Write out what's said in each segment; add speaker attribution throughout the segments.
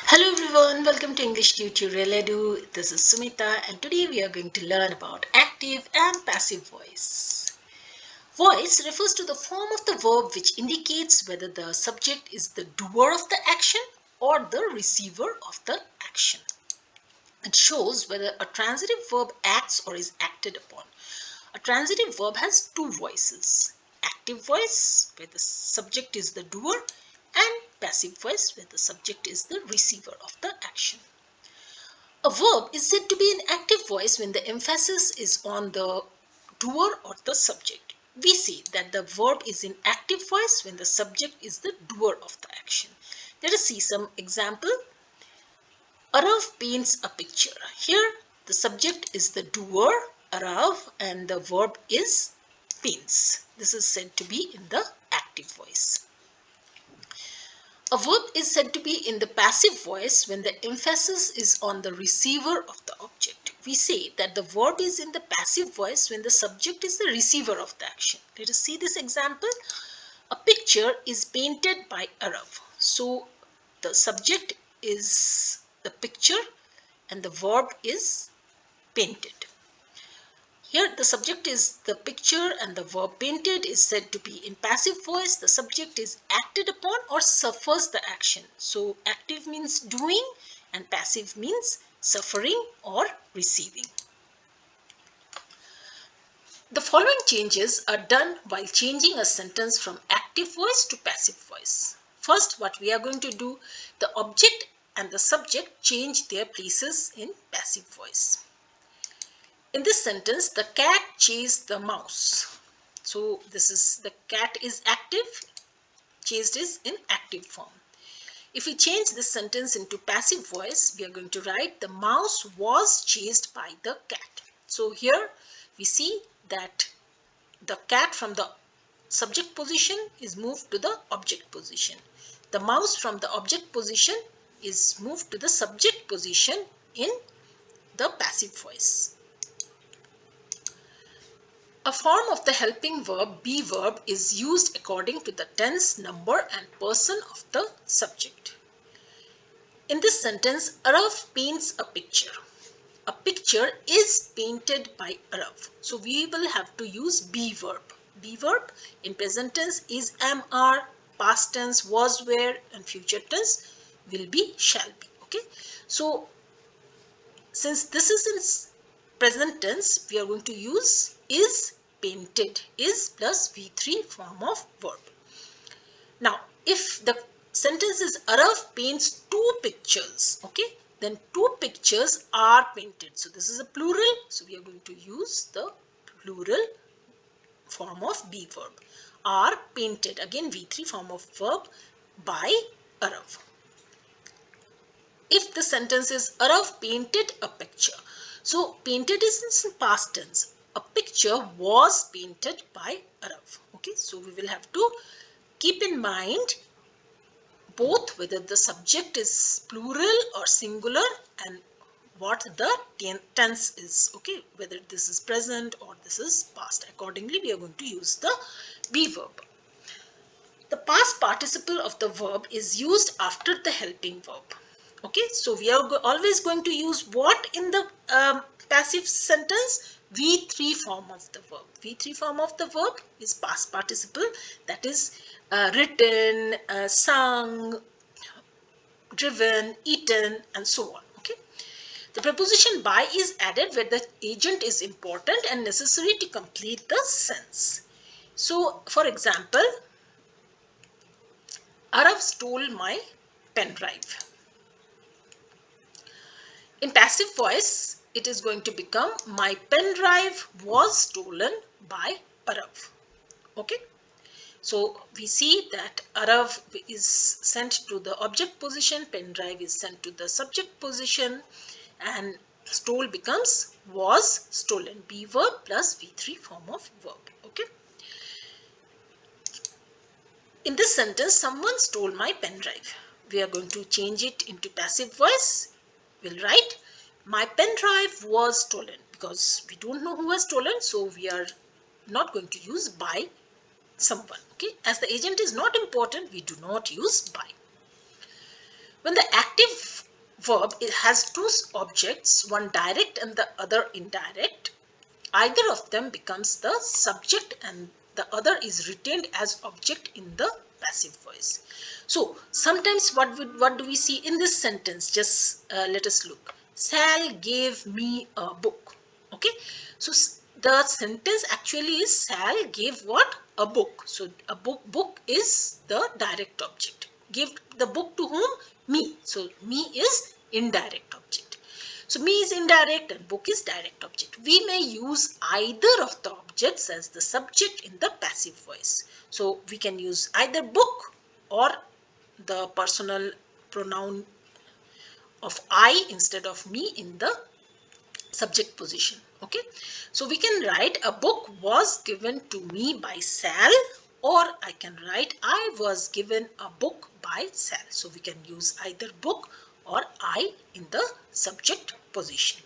Speaker 1: Hello everyone, welcome to English Tutorial Edu. This is Sumita and today we are going to learn about active and passive voice. Voice refers to the form of the verb which indicates whether the subject is the doer of the action or the receiver of the action. It shows whether a transitive verb acts or is acted upon. A transitive verb has two voices. Active voice, where the subject is the doer, and passive voice, where the subject is the receiver of the action. A verb is said to be an active voice when the emphasis is on the doer or the subject. We say that the verb is in active voice when the subject is the doer of the action. Let us see some example. Arav paints a picture. Here the subject is the doer, Arav, and the verb is paints. This is said to be in the active voice. A verb is said to be in the passive voice when the emphasis is on the receiver of the object. We say that the verb is in the passive voice when the subject is the receiver of the action. Let us see this example. A picture is painted by Arav. So the subject is the picture and the verb is painted. Here the subject is the picture and the verb painted is said to be in passive voice. The subject is acted upon or suffers the action. So active means doing and passive means suffering or receiving. The following changes are done while changing a sentence from active voice to passive voice. First, what we are going to do, the object and the subject change their places in passive voice. In this sentence, the cat chased the mouse. So this is the cat is active, chased is in active form. If we change this sentence into passive voice, we are going to write the mouse was chased by the cat. So here we see that the cat from the subject position is moved to the object position. The mouse from the object position is moved to the subject position in the passive voice. A form of the helping verb, be verb, is used according to the tense, number and person of the subject. In this sentence, Arav paints a picture. A picture is painted by Arav. So we will have to use be verb. Be verb in present tense is am, are, past tense was, were, and future tense will be, shall be. Okay. So since this is in present tense, we are going to use is painted. Is plus V3 form of verb. Now, if the sentence is Arav paints two pictures, okay, then two pictures are painted. So this is a plural. So we are going to use the plural form of be verb. Are painted, again V3 form of verb, by Arav. If the sentence is Arav painted a picture. So painted is in past tense. A picture was painted by Arav. Okay, so we will have to keep in mind both whether the subject is plural or singular and what the tense is. Okay, whether this is present or this is past. Accordingly, we are going to use the be verb. The past participle of the verb is used after the helping verb. Okay, so we are always going to use what in the passive sentence? V3 form of the verb. V3 form of the verb is past participle, that is written, sung, driven, eaten, and so on. Okay. The preposition by is added where the agent is important and necessary to complete the sense. So, for example, Arav stole my pen drive. In passive voice, it is going to become my pen drive was stolen by Arav. Okay. So we see that Arav is sent to the object position, pen drive is sent to the subject position, and stole becomes was stolen. Be verb plus V3 form of verb. Okay. In this sentence, someone stole my pen drive. We are going to change it into passive voice. We'll write my pen drive was stolen because we don't know who has stolen, so we are not going to use by someone. Okay, as the agent is not important, we do not use by. When the active verb, it has two objects, one direct and the other indirect. Either of them becomes the subject and the other is retained as object in the passive voice. So sometimes what do we see in this sentence? Just let us look. Sal gave me a book. Okay, so the sentence actually is Sal gave what? A book. So a book is the direct object. Give the book to whom? Me. So me is indirect object. So me is indirect and book is direct object. We may use either of the objects as the subject in the passive voice. So we can use either book or the personal pronoun of I instead of me in the subject position. Okay, so we can write a book was given to me by Sal, or I can write I was given a book by Sal. So we can use either book or I in the subject position.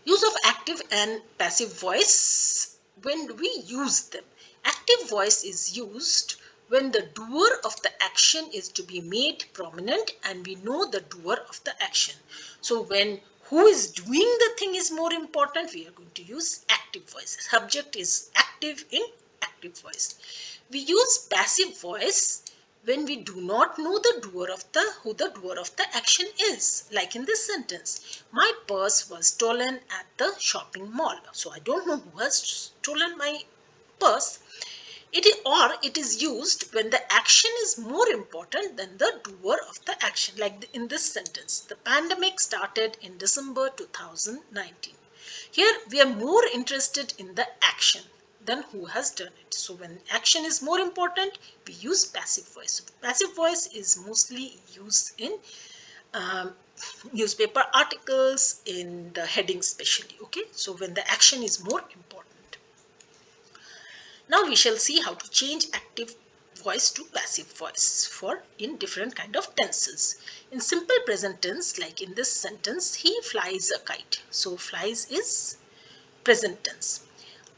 Speaker 1: Use of active and passive voice. When do we use them? Active voice is used when the doer of the action is to be made prominent and we know the doer of the action. So when who is doing the thing is more important, we are going to use active voice. Subject is active in active voice. We use passive voice when we do not know the doer of the who the doer of the action is, like in this sentence, my purse was stolen at the shopping mall. So I don't know who has stolen my purse. It is used when the action is more important than the doer of the action, like in this sentence, the pandemic started in December 2019. Here we are more interested in the action than who has done it. So when action is more important, we use passive voice. So passive voice is mostly used in um, newspaper articles, in the heading especially. Okay, so when the action is more important. Now we shall see how to change active voice to passive voice for in different kind of tenses. In simple present tense, like in this sentence, he flies a kite. So flies is present tense.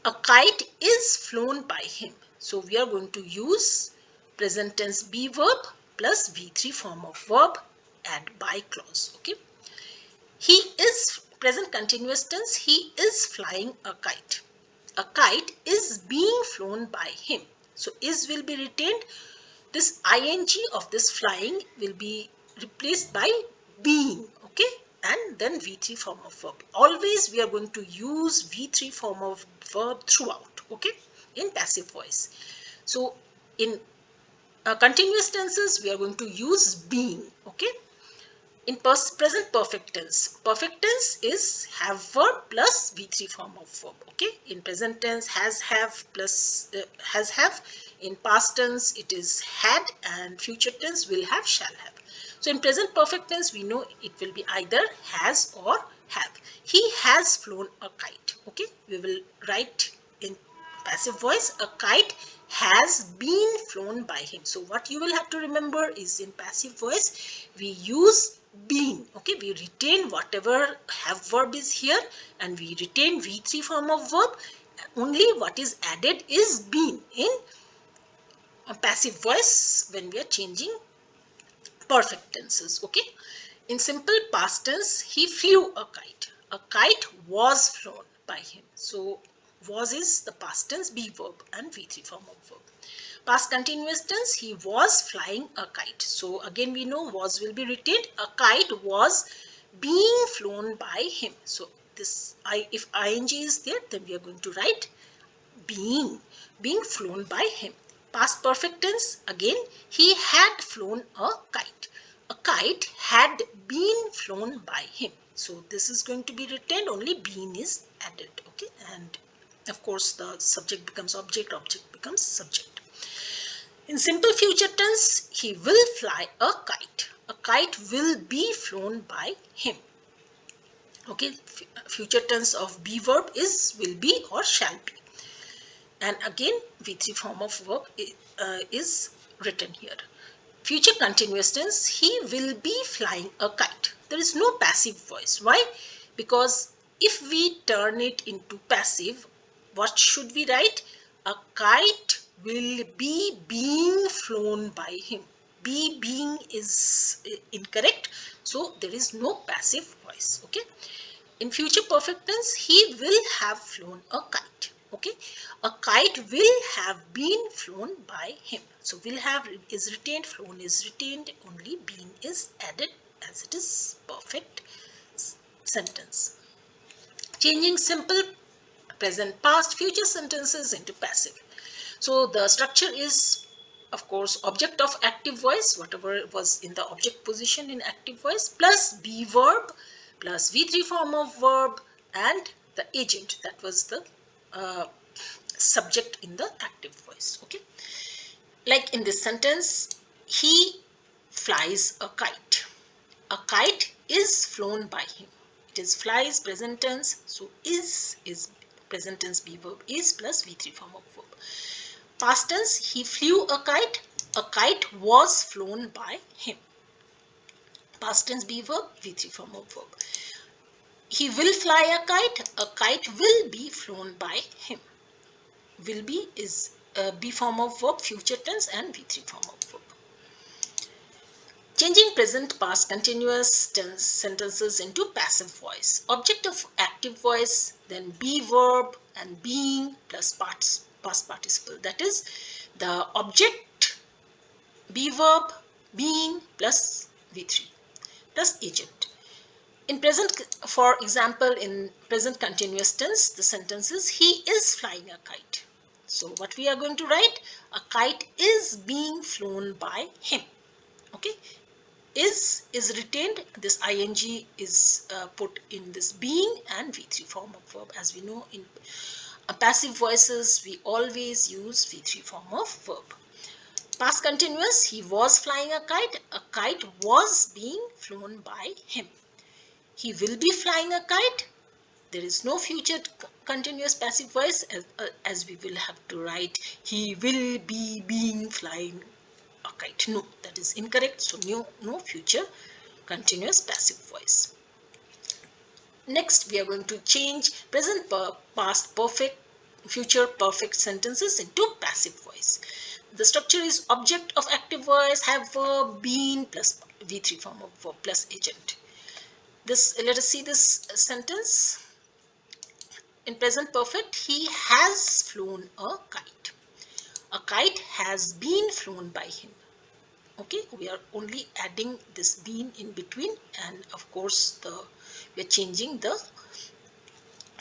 Speaker 1: A kite is flown by him. So we are going to use present tense be verb plus V3 form of verb and by clause. Okay. He is present continuous tense. He is flying a kite. A kite is being flown by him. So is will be retained. This ing of this flying will be replaced by being. Okay. And then V3 form of verb. Always we are going to use V3 form of verb throughout. Okay. In passive voice. So in continuous tenses we are going to use being. Okay. In present perfect tense is have verb plus V3 form of verb. Okay. In present tense has have plus has have. In past tense it is had, and future tense will have shall have. So in present perfect tense we know it will be either has or have. He has flown a kite. Okay. We will write in passive voice, a kite has been flown by him. So what you will have to remember is in passive voice we use been. Okay, we retain whatever have verb is here and we retain V3 form of verb. Only what is added is been in a passive voice when we are changing perfect tenses. Okay, in simple past tense he flew a kite. A kite was flown by him. So was is the past tense be verb and V3 form of verb. Past continuous tense, he was flying a kite. So again we know was will be retained. A kite was being flown by him. So this if ing is there, then we are going to write being flown by him. Past perfect tense, again he had flown a kite. A kite had been flown by him. So this is going to be retained, only been is added. Okay, and of course the subject becomes object, object becomes subject. In simple future tense, he will fly a kite. A kite will be flown by him. Okay, future tense of be verb is will be or shall be. And again, V3 form of verb is written here. Future continuous tense, he will be flying a kite. There is no passive voice. Why? Because if we turn it into passive, what should we write? A kite will be being flown by him. Being is incorrect. So there is no passive voice. Okay. In future perfect tense, he will have flown a kite. Okay. A kite will have been flown by him. So will have is retained, flown is retained, only been is added as it is perfect sentence. Changing simple present, past, future sentences into passive. So the structure is, of course, object of active voice, whatever was in the object position in active voice, plus be verb, plus V3 form of verb, and the agent, that was the uh, subject in the active voice. Okay. Like in this sentence, he flies a kite. A kite is flown by him. It is flies present tense, so is present tense be verb is plus V3 form of verb. Past tense, he flew a kite. A kite was flown by him. Past tense be verb, V3 form of verb. He will fly a kite. A kite will be flown by him. Will be is be form of verb, future tense, and V3 form of verb. Changing present, past, continuous tense sentences into passive voice. Object of active voice, then be verb and being plus past participle. That is the object be verb, being plus V3 plus agent. In present, for example, in present continuous tense, the sentence is he is flying a kite. So what we are going to write? A kite is being flown by him. Okay. Is retained, this ing is put in this being and V3 form of verb. As we know, in passive voices we always use V3 form of verb. Past continuous, he was flying a kite was being flown by him. He will be flying a kite. There is no future continuous passive voice, as we will have to write he will be being flying a kite. No, that is incorrect. So no future continuous passive voice. Next, we are going to change present, past perfect, future perfect sentences into passive voice. The structure is object of active voice, have verb, been plus V3 form of verb plus agent. Let us see this sentence. In present perfect, he has flown a kite. A kite has been flown by him. Okay, we are only adding this been in between, and of course we are changing the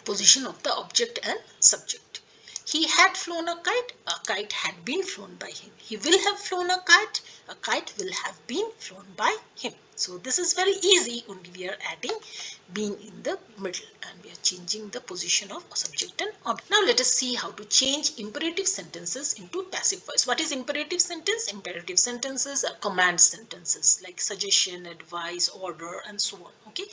Speaker 1: position of the object and subject. He had flown a kite had been flown by him. He will have flown a kite will have been flown by him. So this is very easy, only we are adding being in the middle and we are changing the position of subject and object. Now let us see how to change imperative sentences into passive voice. What is imperative sentence? Imperative sentences are command sentences like suggestion, advice, order, and so on. Okay,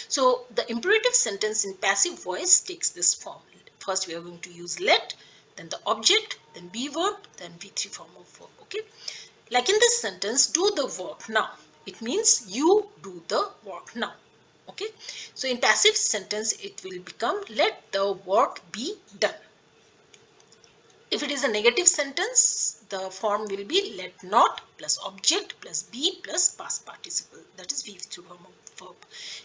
Speaker 1: so the imperative sentence in passive voice takes this form. First we are going to use let, then the object, then be verb, then V3 form of verb. Okay, like in this sentence, do the work now. It means you do the work now. Okay, so in passive sentence it will become let the work be done. If it is a negative sentence, the form will be let not plus object plus be plus past participle. That is V3 form of verb.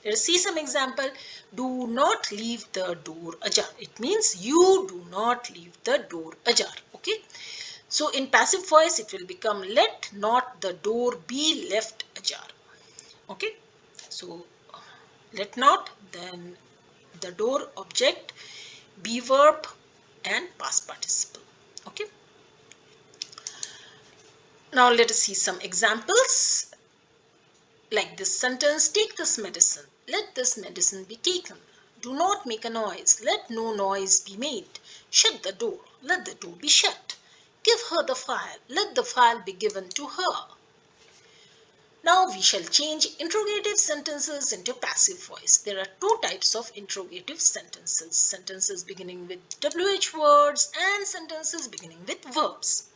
Speaker 1: Let us see some example. Do not leave the door ajar. It means you do not leave the door ajar. Okay. So in passive voice, it will become let not the door be left ajar. Okay. So let not, then the door, object, be verb, and past participle. Okay. Now let us see some examples. Like this sentence, take this medicine. Let this medicine be taken. Do not make a noise. Let no noise be made. Shut the door. Let the door be shut. Give her the file. Let the file be given to her. Now we shall change interrogative sentences into passive voice. There are two types of interrogative sentences. Sentences beginning with WH words and sentences beginning with verbs.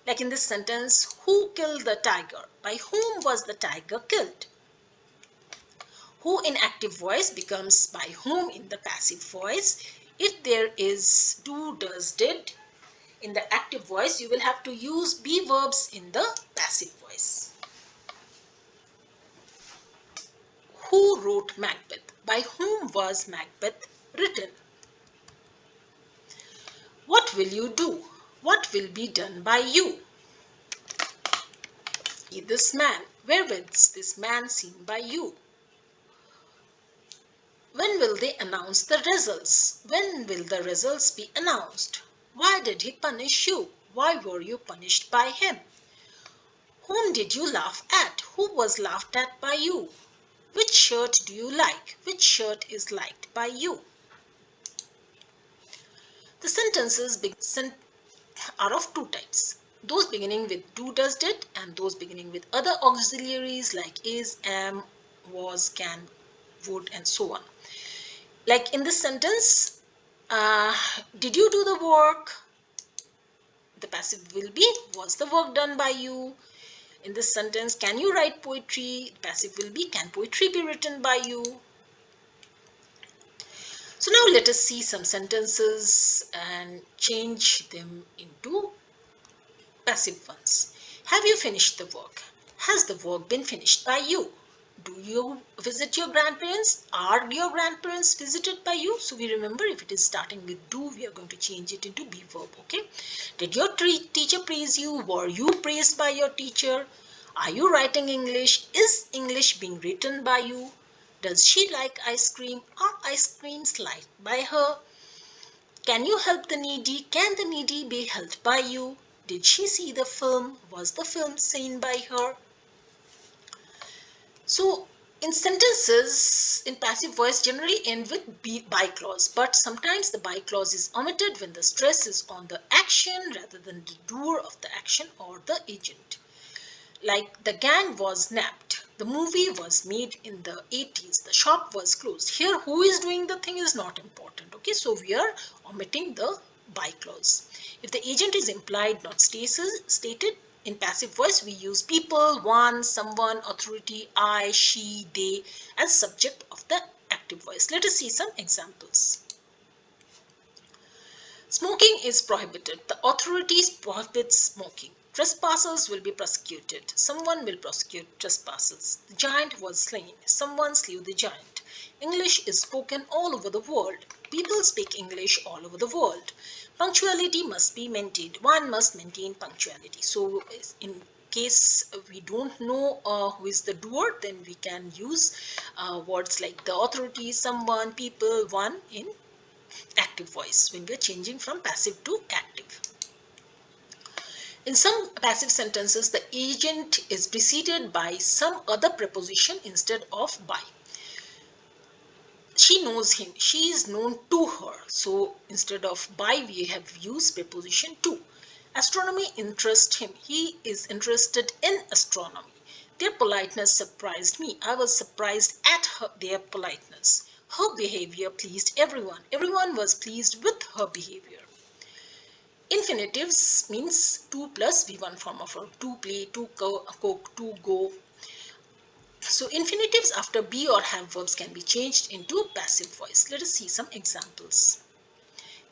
Speaker 1: Like in this sentence, who killed the tiger? By whom was the tiger killed? Who in active voice becomes by whom in the passive voice. If there is do, does, did in the active voice, you will have to use be verbs in the passive voice. Who wrote Macbeth? By whom was Macbeth written? What will you do? What will be done by you? See this man. Where was this man seen by you? When will they announce the results? When will the results be announced? Why did he punish you? Why were you punished by him? Whom did you laugh at? Who was laughed at by you? Which shirt do you like? Which shirt is liked by you? The sentences are of two types. Those beginning with do, does, did, and those beginning with other auxiliaries like is, am, was, can, would, and so on. Like in this sentence, did you do the work? The passive will be, was the work done by you? In this sentence, can you write poetry? The passive will be, can poetry be written by you? So now let us see some sentences and change them into passive ones. Have you finished the work? Has the work been finished by you? Do you visit your grandparents? Are your grandparents visited by you? So we remember, if it is starting with do, we are going to change it into be verb. Okay. Did your teacher praise you? Were you praised by your teacher? Are you writing English? Is English being written by you? Does she like ice cream? Are ice creams liked by her? Can you help the needy? Can the needy be helped by you? Did she see the film? Was the film seen by her? So, in sentences in passive voice generally end with by clause, but sometimes the by clause is omitted when the stress is on the action rather than the doer of the action or the agent. Like the gang was nabbed, the movie was made in the 80s, the shop was closed. Here, who is doing the thing is not important. Okay, so we are omitting the by clause. If the agent is implied, not stated, in passive voice, we use people, one, someone, authority, I, she, they as subject of the active voice. Let us see some examples. Smoking is prohibited. The authorities prohibit smoking. Trespassers will be prosecuted. Someone will prosecute trespassers. The giant was slain. Someone slew the giant. English is spoken all over the world. People speak English all over the world. Punctuality must be maintained. One must maintain punctuality. So in case we don't know who is the doer, then we can use words like the authorities, someone, people, one in active voice when we are changing from passive to active. In some passive sentences, the agent is preceded by some other preposition instead of by. She knows him. She is known to her. So instead of by, we have used preposition to. Astronomy interests him. He is interested in astronomy. Their politeness surprised me. I was surprised at their politeness. Her behavior pleased everyone. Everyone was pleased with her behavior. Infinitives means to plus V1 form of verb. To play, to cook, to go. So infinitives after be or have verbs can be changed into passive voice. Let us see some examples.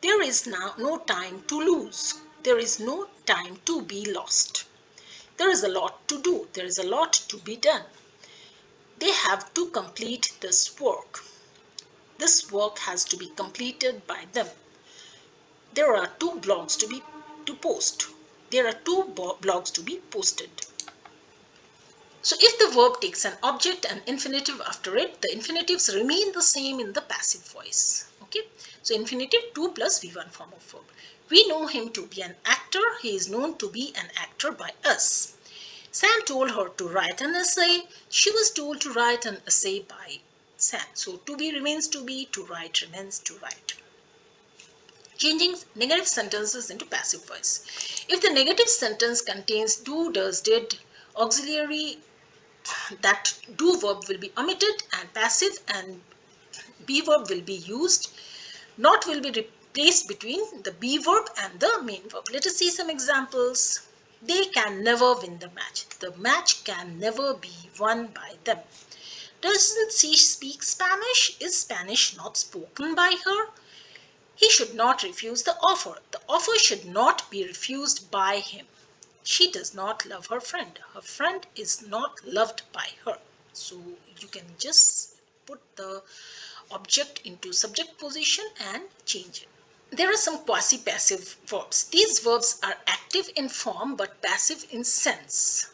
Speaker 1: There is now no time to lose. There is no time to be lost. There is a lot to do. There is a lot to be done. They have to complete this work. This work has to be completed by them. There are two blogs to post. There are two blogs to be posted. So if the verb takes an object and infinitive after it, the infinitives remain the same in the passive voice. Okay. So infinitive to plus V1 form of verb. We know him to be an actor. He is known to be an actor by us. Sam told her to write an essay. She was told to write an essay by Sam. So to be remains to be, to write remains to write. Changing negative sentences into passive voice. If the negative sentence contains do, does, did, auxiliary, that do verb will be omitted and passive and be verb will be used. Not will be replaced between the be verb and the main verb. Let us see some examples. They can never win the match. The match can never be won by them. Doesn't she speak Spanish? Is Spanish not spoken by her? He should not refuse the offer. The offer should not be refused by him. She does not love her friend. Her friend is not loved by her. So you can just put the object into subject position and change it. There are some quasi-passive verbs. These verbs are active in form but passive in sense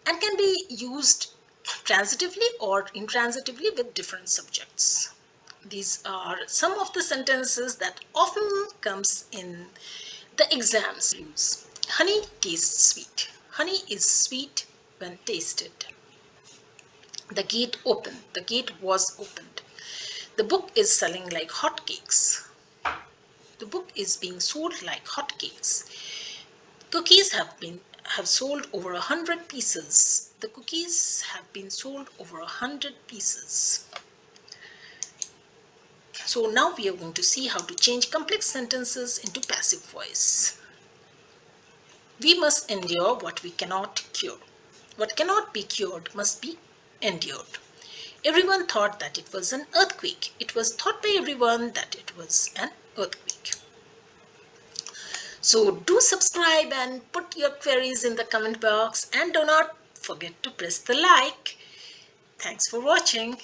Speaker 1: and can be used transitively or intransitively with different subjects. These are some of the sentences that often comes in the exams. Honey tastes sweet. Honey is sweet when tasted. The gate opened. The gate was opened. The book is selling like hotcakes. The book is being sold like hotcakes. Cookies have sold over 100 pieces. The cookies have been sold over 100 pieces. So now we are going to see how to change complex sentences into passive voice. We must endure what we cannot cure. What cannot be cured must be endured. Everyone thought that it was an earthquake. It was thought by everyone that it was an earthquake. So do subscribe and put your queries in the comment box and do not forget to press the like. Thanks for watching.